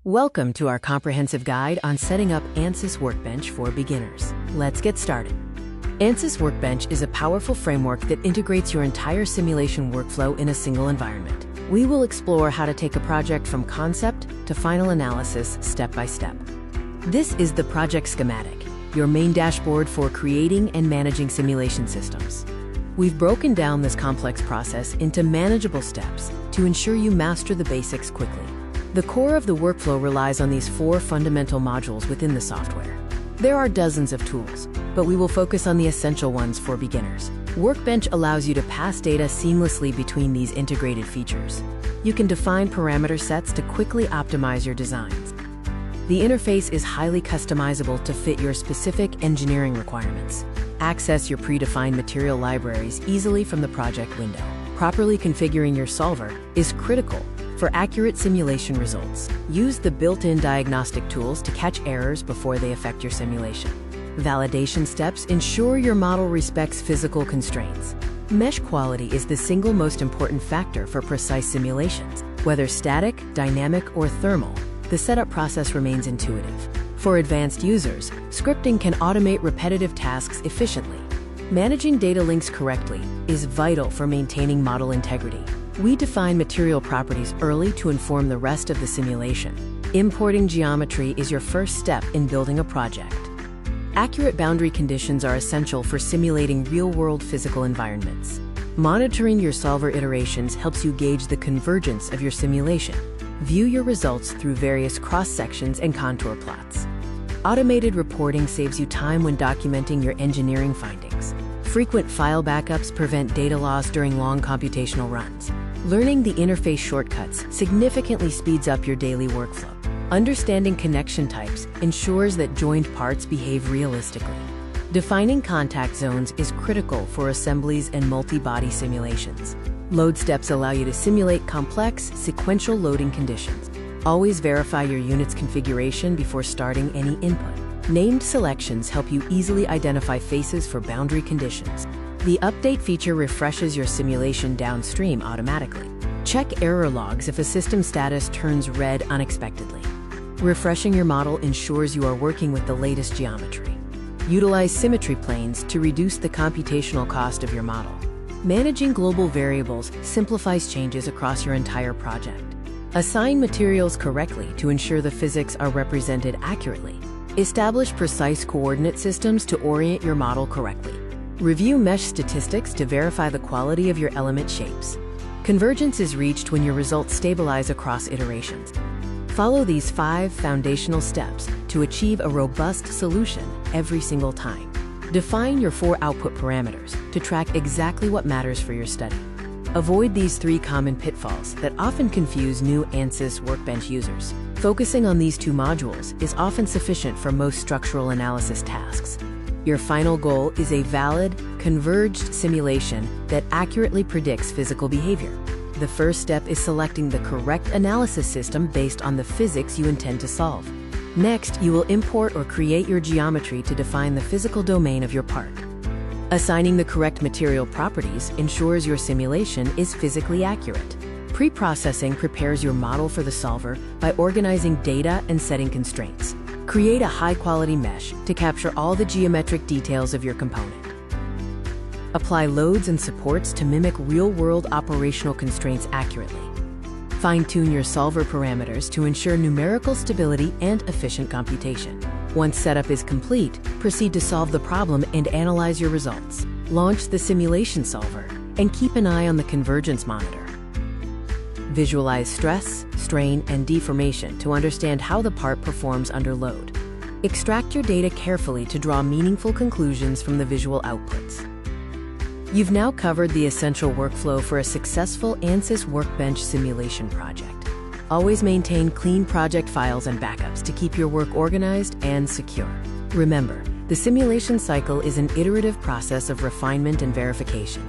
Welcome to our comprehensive guide on setting up ANSYS Workbench for beginners. Let's get started. ANSYS Workbench is a powerful framework that integrates your entire simulation workflow in a single environment. We will explore how to take a project from concept to final analysis step by step. This is the Project Schematic, your main dashboard for creating and managing simulation systems. We've broken down this complex process into manageable steps to ensure you master the basics quickly. The core of the workflow relies on these 4 fundamental modules within the software. There are dozens of tools, but we will focus on the essential ones for beginners. Workbench allows you to pass data seamlessly between these integrated features. You can define parameter sets to quickly optimize your designs. The interface is highly customizable to fit your specific engineering requirements. Access your predefined material libraries easily from the project window. Properly configuring your solver is critical for accurate simulation results. Use the built-in diagnostic tools to catch errors before they affect your simulation. Validation steps ensure your model respects physical constraints. Mesh quality is the single most important factor for precise simulations. Whether static, dynamic, or thermal, the setup process remains intuitive. For advanced users, scripting can automate repetitive tasks efficiently. Managing data links correctly is vital for maintaining model integrity. We define material properties early to inform the rest of the simulation. Importing geometry is your first step in building a project. Accurate boundary conditions are essential for simulating real-world physical environments. Monitoring your solver iterations helps you gauge the convergence of your simulation. View your results through various cross-sections and contour plots. Automated reporting saves you time when documenting your engineering findings. Frequent file backups prevent data loss during long computational runs. Learning the interface shortcuts significantly speeds up your daily workflow. Understanding connection types ensures that joined parts behave realistically. Defining contact zones is critical for assemblies and multi-body simulations. Load steps allow you to simulate complex, sequential loading conditions. Always verify your unit's configuration before starting any input. Named selections help you easily identify faces for boundary conditions. The update feature refreshes your simulation downstream automatically. Check error logs if a system status turns red unexpectedly. Refreshing your model ensures you are working with the latest geometry. Utilize symmetry planes to reduce the computational cost of your model. Managing global variables simplifies changes across your entire project. Assign materials correctly to ensure the physics are represented accurately. Establish precise coordinate systems to orient your model correctly. Review mesh statistics to verify the quality of your element shapes. Convergence is reached when your results stabilize across iterations. Follow these 5 foundational steps to achieve a robust solution every single time. Define your 4 output parameters to track exactly what matters for your study. Avoid these 3 common pitfalls that often confuse new ANSYS Workbench users. Focusing on these 2 modules is often sufficient for most structural analysis tasks. Your final goal is a valid, converged simulation that accurately predicts physical behavior. The first step is selecting the correct analysis system based on the physics you intend to solve. Next, you will import or create your geometry to define the physical domain of your part. Assigning the correct material properties ensures your simulation is physically accurate. Pre-processing prepares your model for the solver by organizing data and setting constraints. Create a high-quality mesh to capture all the geometric details of your component. Apply loads and supports to mimic real-world operational constraints accurately. Fine-tune your solver parameters to ensure numerical stability and efficient computation. Once setup is complete, proceed to solve the problem and analyze your results. Launch the simulation solver and keep an eye on the convergence monitor. Visualize stress, strain, and deformation to understand how the part performs under load. Extract your data carefully to draw meaningful conclusions from the visual outputs. You've now covered the essential workflow for a successful ANSYS Workbench simulation project. Always maintain clean project files and backups to keep your work organized and secure. Remember, the simulation cycle is an iterative process of refinement and verification.